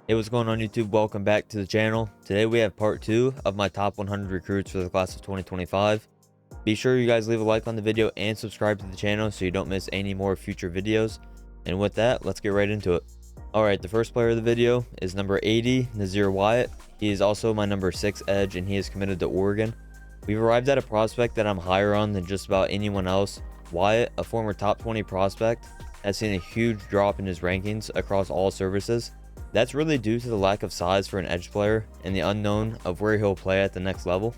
Hey, what's going on YouTube? Welcome back to the channel. Today we have part 2 of my top 100 recruits for the class of 2025. Be sure you guys leave a like on the video and subscribe to the channel so you don't miss any more future videos. And with that, let's get right into it. Alright, the first player of the video is number 80, Nazir Wyatt. He is also my number 6 edge and he is committed to Oregon. We've arrived at a prospect that I'm higher on than just about anyone else. Wyatt, a former top 20 prospect, has seen a huge drop in his rankings across all services. That's really due to the lack of size for an edge player and the unknown of where he'll play at the next level.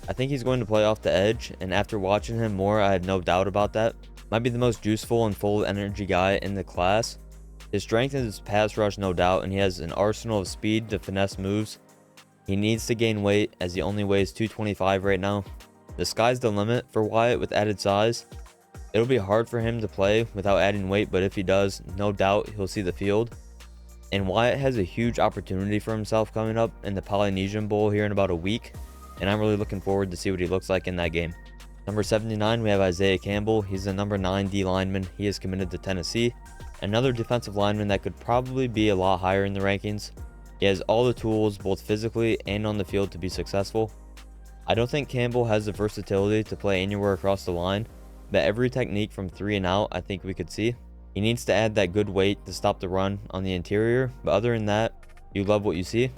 I think he's going to play off the edge, and after watching him more, I have no doubt about that. Might be the most useful and full of energy guy in the class. His strength is his pass rush, no doubt, and he has an arsenal of speed to finesse moves. He needs to gain weight as he only weighs 225 right now. The sky's the limit for Wyatt with added size. It'll be hard for him to play without adding weight, but if he does, no doubt he'll see the field. And Wyatt has a huge opportunity for himself coming up in the Polynesian Bowl here in about a week, and I'm really looking forward to see what he looks like in that game. Number 79, we have Isaiah Campbell. He's the number 9 D lineman. He is committed to Tennessee. Another defensive lineman that could probably be a lot higher in the rankings. He has all the tools, both physically and on the field, to be successful. I don't think Campbell has the versatility to play anywhere across the line, but every technique from 3 and out I think we could see. He needs to add that good weight to stop the run on the interior, but other than that, you love what you see.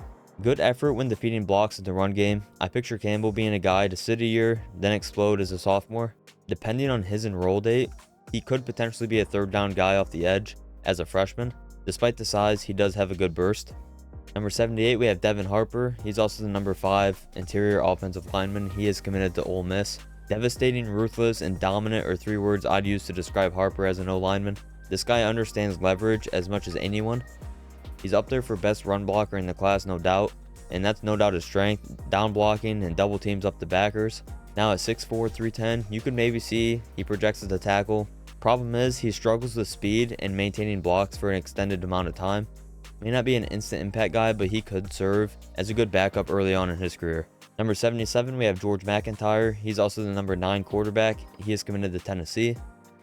Good effort when defeating blocks in the run game. I picture Campbell being a guy to sit a year, then explode as a sophomore. Depending on his enroll date, he could potentially be a third down guy off the edge as a freshman. Despite the size, he does have a good burst. Number 78, we have Devin Harper. He's also the number 5 interior offensive lineman. He is committed to Ole Miss. Devastating, ruthless, and dominant are 3 words I'd use to describe Harper as an O lineman. This guy understands leverage as much as anyone. He's up there for best run blocker in the class, no doubt, and that's no doubt his strength, down blocking and double teams up the backers. Now at 6'4", 310, you could maybe see he projects as a tackle. Problem is, he struggles with speed and maintaining blocks for an extended amount of time. May not be an instant impact guy, but he could serve as a good backup early on in his career. Number 77, we have George McIntyre. He's also the number 9 quarterback. He is committed to Tennessee.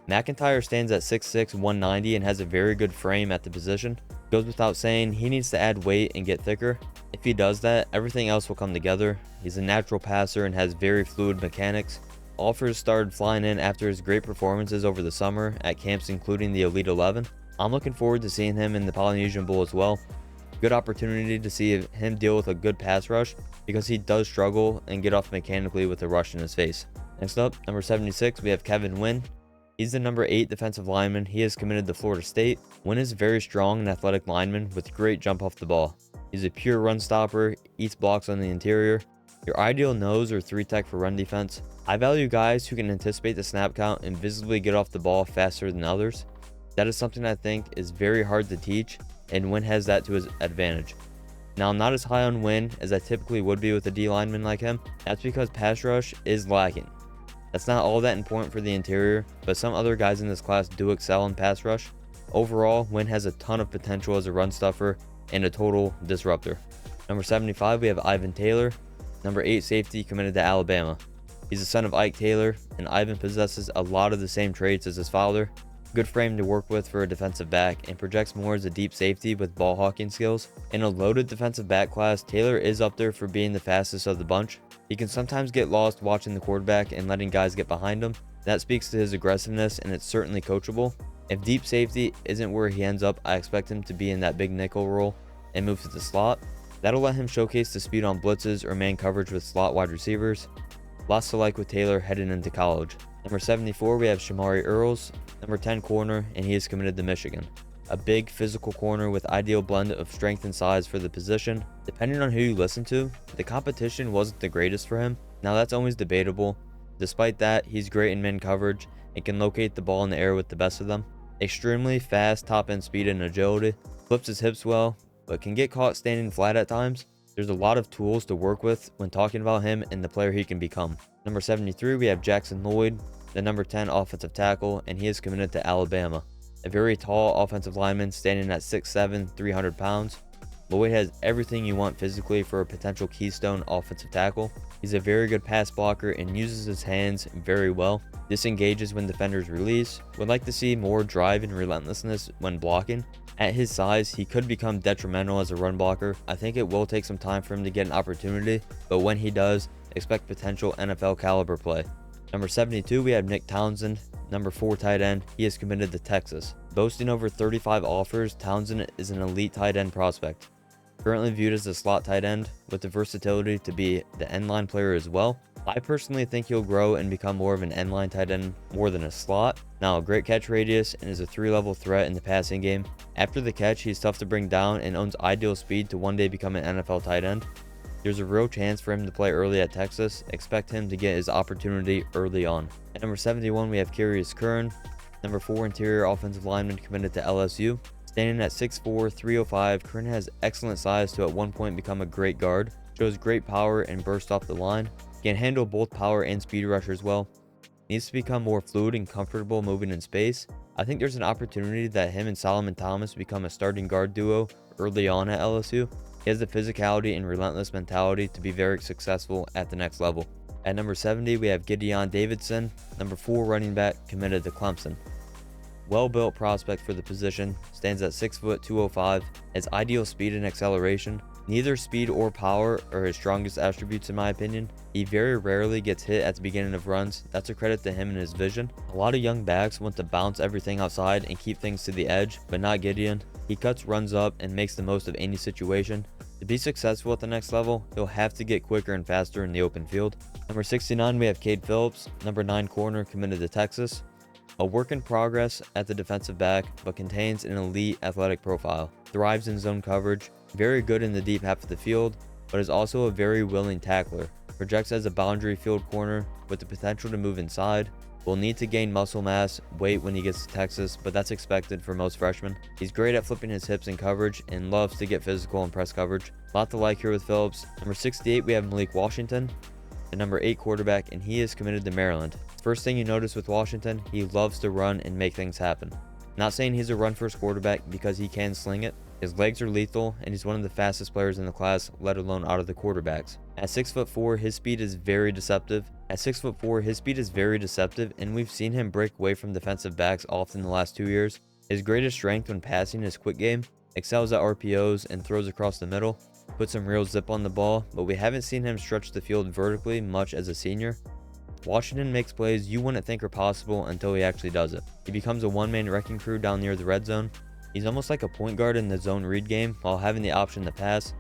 McIntyre stands at 6'6", 190 and has a very good frame at the position. Goes without saying, he needs to add weight and get thicker. If he does that, everything else will come together. He's a natural passer and has very fluid mechanics. Offers started flying in after his great performances over the summer at camps including the Elite 11. I'm looking forward to seeing him in the Polynesian Bowl as well. Good opportunity to see him deal with a good pass rush because he does struggle and get off mechanically with a rush in his face. Next up, number 76, we have Kevin Wynn. He's the number 8 defensive lineman. He is committed to Florida State. Wynn is a very strong and athletic lineman with great jump off the ball. He's a pure run stopper, eats blocks on the interior. Your ideal nose or 3 tech for run defense. I value guys who can anticipate the snap count and visibly get off the ball faster than others. That is something I think is very hard to teach, and Wynn has that to his advantage. Now, I'm not as high on Wynn as I typically would be with a D lineman like him. That's because pass rush is lacking. That's not all that important for the interior, but some other guys in this class do excel in pass rush. Overall, Wynn has a ton of potential as a run stuffer and a total disruptor. Number 75, we have Ivan Taylor, number 8 safety committed to Alabama. He's the son of Ike Taylor, and Ivan possesses a lot of the same traits as his father. Good frame to work with for a defensive back and projects more as a deep safety with ball hawking skills. In a loaded defensive back class, Taylor is up there for being the fastest of the bunch. He can sometimes get lost watching the quarterback and letting guys get behind him. That speaks to his aggressiveness, and it's certainly coachable. If deep safety isn't where he ends up, I expect him to be in that big nickel role and move to the slot. That'll let him showcase the speed on blitzes or man coverage with slot wide receivers. Lots to like with Taylor heading into college. Number 74, we have Shamari Earls, number 10 corner, and he is committed to Michigan. A big physical corner with ideal blend of strength and size for the position. Depending on who you listen to, the competition wasn't the greatest for him. Now that's always debatable. Despite that, he's great in man coverage and can locate the ball in the air with the best of them. Extremely fast top end speed and agility. Flips his hips well, but can get caught standing flat at times. There's a lot of tools to work with when talking about him and the player he can become. Number 73, we have Jackson Lloyd, the number 10 offensive tackle, and he is committed to Alabama. A very tall offensive lineman standing at 6'7", 300 pounds. Lloyd has everything you want physically for a potential keystone offensive tackle. He's a very good pass blocker and uses his hands very well. Disengages when defenders release. Would like to see more drive and relentlessness when blocking. At his size, he could become detrimental as a run blocker. I think it will take some time for him to get an opportunity, but when he does, expect potential NFL caliber play. Number 72, we have Nick Townsend. Number 4 tight end, he is committed to Texas. Boasting over 35 offers, Townsend is an elite tight end prospect. Currently viewed as a slot tight end with the versatility to be the end line player as well. I personally think he'll grow and become more of an end line tight end more than a slot. Now, a great catch radius and is a 3-level threat in the passing game. After the catch, he's tough to bring down and owns ideal speed to one day become an NFL tight end. There's a real chance for him to play early at Texas. Expect him to get his opportunity early on. At number 71, we have Curious Curran. Number 4 interior offensive lineman committed to LSU. Standing at 6'4", 305, Curran has excellent size to at one point become a great guard. Shows great power and burst off the line. Can handle both power and speed rushers well. Needs to become more fluid and comfortable moving in space. I think there's an opportunity that him and Solomon Thomas become a starting guard duo early on at LSU. He has the physicality and relentless mentality to be very successful at the next level. At number 70, we have Gideon Davidson, number 4 running back committed to Clemson. Well-built prospect for the position, stands at 6 foot 205, has ideal speed and acceleration. Neither speed or power are his strongest attributes in my opinion. He very rarely gets hit at the beginning of runs. That's a credit to him and his vision. A lot of young backs want to bounce everything outside and keep things to the edge, but not Gideon. He cuts runs up and makes the most of any situation. To be successful at the next level, he'll have to get quicker and faster in the open field. Number 69, we have Cade Phillips, number 9 corner committed to Texas. A work in progress at the defensive back, but contains an elite athletic profile. Thrives in zone coverage, very good in the deep half of the field, but is also a very willing tackler. Projects as a boundary field corner with the potential to move inside. Will need to gain muscle mass, weight when he gets to Texas, but that's expected for most freshmen. He's great at flipping his hips in coverage and loves to get physical in press coverage. A lot to like here with Phillips. Number 68, we have Malik Washington, the number 8 quarterback, and he is committed to Maryland. First thing you notice with Washington, he loves to run and make things happen. Not saying he's a run-first quarterback because he can sling it. His legs are lethal, and he's one of the fastest players in the class, let alone out of the quarterbacks. At 6'4", his speed is very deceptive. And we've seen him break away from defensive backs often the last 2 years. His greatest strength when passing is quick game, excels at RPOs and throws across the middle, puts some real zip on the ball, but we haven't seen him stretch the field vertically much as a senior. Washington makes plays you wouldn't think are possible until he actually does it. He becomes a one-man wrecking crew down near the red zone. He's almost like a point guard in the zone read game while having the option to pass.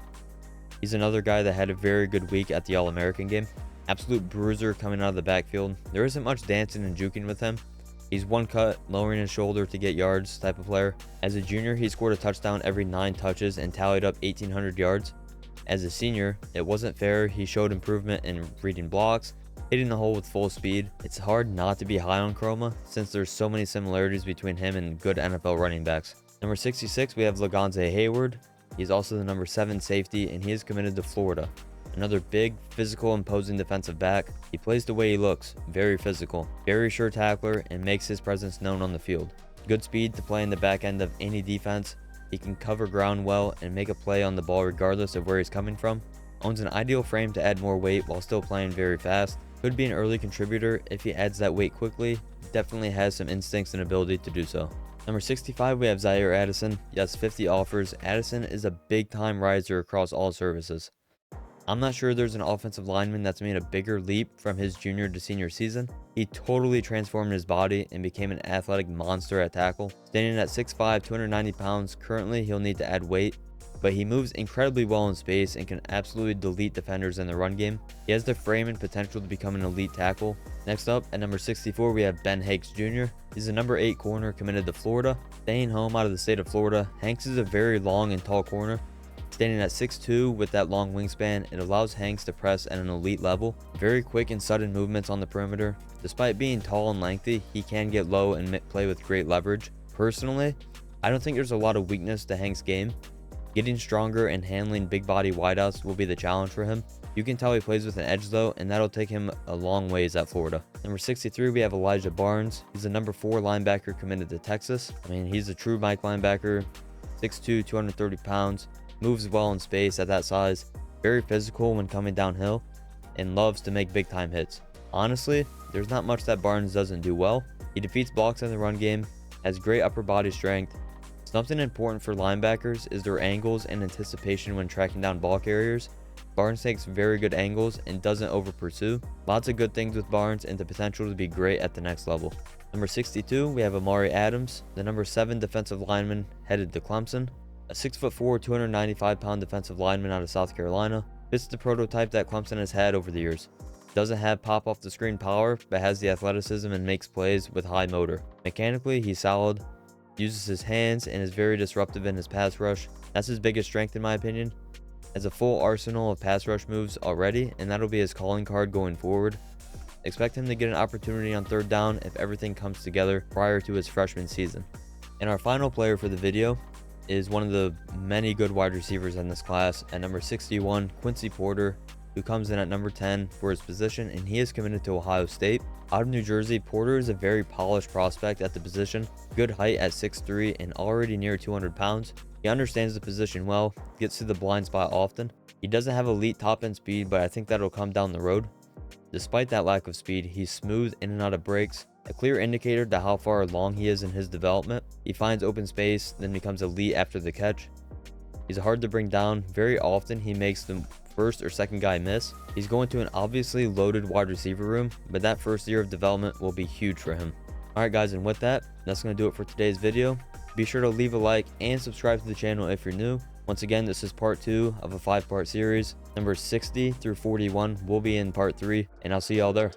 He's another guy that had a very good week at the All-American game. Absolute bruiser coming out of the backfield. There isn't much dancing and juking with him. He's one cut, lowering his shoulder to get yards type of player. As a junior, he scored a touchdown every 9 touches and tallied up 1,800 yards. As a senior, it wasn't fair. He showed improvement in reading blocks, hitting the hole with full speed. It's hard not to be high on Chroma since there's so many similarities between him and good NFL running backs. Number 66, we have LAGONZA HAYWARD. He's also the number 7 safety, and he is committed to Florida. Another big, physical, imposing defensive back. He plays the way he looks, very physical, very sure tackler, and makes his presence known on the field. Good speed to play in the back end of any defense. He can cover ground well and make a play on the ball regardless of where he's coming from. Owns an ideal frame to add more weight while still playing very fast. Could be an early contributor if he adds that weight quickly. Definitely has some instincts and ability to do so. Number 65, we have Zaire Addison. Yes, 50 offers. Addison is a big-time riser across all services. I'm not sure there's an offensive lineman that's made a bigger leap from his junior to senior season. He totally transformed his body and became an athletic monster at tackle. Standing at 6'5", 290 pounds, currently he'll need to add weight, but he moves incredibly well in space and can absolutely delete defenders in the run game. He has the frame and potential to become an elite tackle. Next up, at number 64, we have Ben Hanks Jr. He's a number 8 corner committed to Florida. Staying home out of the state of Florida, Hanks is a very long and tall corner. Standing at 6'2" with that long wingspan, it allows Hanks to press at an elite level. Very quick and sudden movements on the perimeter. Despite being tall and lengthy, he can get low and play with great leverage. Personally, I don't think there's a lot of weakness to Hanks' game. Getting stronger and handling big body wideouts will be the challenge for him. You can tell he plays with an edge though, and that'll take him a long ways at Florida. Number 63, we have Elijah Barnes. He's a number 4 linebacker committed to Texas. I mean, he's a true Mike linebacker, 6'2", 230 pounds. moves well in space at that size, very physical when coming downhill, and loves to make big time hits. Honestly, there's not much that Barnes doesn't do well. He defeats blocks in the run game, has great upper body strength. Something important for linebackers is their angles and anticipation when tracking down ball carriers. Barnes takes very good angles and doesn't over pursue. Lots of good things with Barnes and the potential to be great at the next level. Number 62, we have AMARE Adams, the number 7 defensive lineman headed to Clemson. A 6'4", 295-pound defensive lineman out of South Carolina. Fits the prototype that Clemson has had over the years. Doesn't have pop off the screen power, but has the athleticism and makes plays with high motor. Mechanically, he's solid, uses his hands, and is very disruptive in his pass rush. That's his biggest strength in my opinion. Has a full arsenal of pass rush moves already, and that'll be his calling card going forward. Expect him to get an opportunity on third down if everything comes together prior to his freshman season. And our final player for the video is one of the many good wide receivers in this class at number 61, Quincy Porter, who comes in at number 10 for his position, and he is committed to Ohio State. Out of New Jersey, Porter is a very polished prospect at the position, good height at 6'3" and already near 200 pounds. He understands the position well, gets to the blind spot often. He doesn't have elite top end speed, but I think that'll come down the road. Despite that lack of speed, he's smooth in and out of breaks, a clear indicator to how far along he is in his development. He finds open space, then becomes elite after the catch. He's hard to bring down. Very often he makes the first or second guy miss. He's going to an obviously loaded wide receiver room, but that first year of development will be huge for him. Alright guys, and with that, that's going to do it for today's video. Be sure to leave a like and subscribe to the channel if you're new. Once again, this is part 2 of a 5-part series. Numbers 60 through 41 will be in part 3, and I'll see y'all there.